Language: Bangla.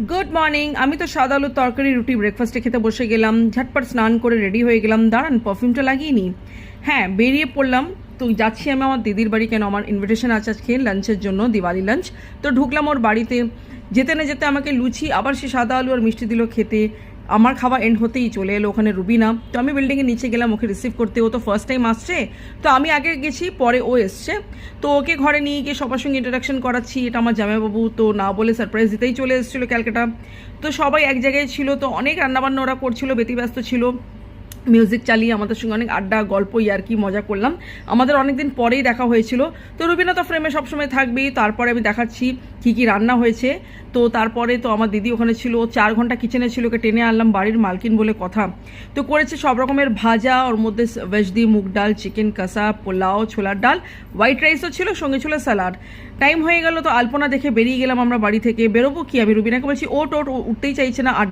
Good morning. আমি তো সাদা আলুর তরকারি রুটি ব্রেকফাস্টে খেতে বসে গেলাম, ঝটপট স্নান করে রেডি হয়ে গেলাম। দাঁড়ান, পারফিউমটা লাগিয়ে নিই। হ্যাঁ, বেরিয়ে পড়লাম। তো যাচ্ছি আমি আমার দিদির বাড়ি, কেন আমার ইনভিটেশন আছে আজকে লাঞ্চের জন্য, দিওয়ালি লাঞ্চ। তো ঢুকলাম ওর বাড়িতে। যেতে না যেতে আমাকে লুচি আবার সে সাদা আলু আর মিষ্টি দিল খেতে। আমার খাওয়া এন্ড হতেই চলে এলো ওখানে রুবিনা। তো আমি বিল্ডিংয়ের নিচে গেলাম ওকে রিসিভ করতে। ও তো ফার্স্ট টাইম আসছে, তো আমি আগে গেছি, পরে ও এসছে। তো ওকে ঘরে নিয়ে গিয়ে সবার সঙ্গে ইন্টারাকশন করাচ্ছি। এটা আমার জামাইবাবু, তো না বলে সারপ্রাইজ দিতেই চলে এসেছিলো ক্যালকাটা। তো সবাই এক জায়গায় ছিল, তো অনেক রান্নাবান্না ওরা করছিল, ব্যতিব্যস্ত ছিল। মিউজিক চালিয়ে আমাদের সঙ্গে অনেক আড্ডা গল্প ইয়ার্কি মজা করলাম। আমাদের অনেকদিন পরেই দেখা হয়েছিল। তো রুবিনা তো ফ্রেমে সবসময় থাকবেই। তারপরে আমি দেখাচ্ছি কী কী রান্না হয়েছে। তো তারপরে তো আমার দিদি ওখানে ছিল, 4 ঘন্টা কিচেনে ছিল, ওকে টেনে আনলাম, বাড়ির মালকিন বলে কথা। তো করেছে সব রকমের ভাজা, ওর মধ্যে ভেজ দিয়ে মুগ ডাল, চিকেন কষা, পোলাও, ছোলার ডাল, হোয়াইট রাইসও ছিল, সঙ্গে ছিল স্যালাড। টাইম হয়ে গেল, তো আলপনা দেখে বেরিয়ে গেলাম আমরা বাড়ি থেকে। বেরোবো কি, আমি রুবিনাকে বলছি ওট ওট, উঠতেই চাইছে না।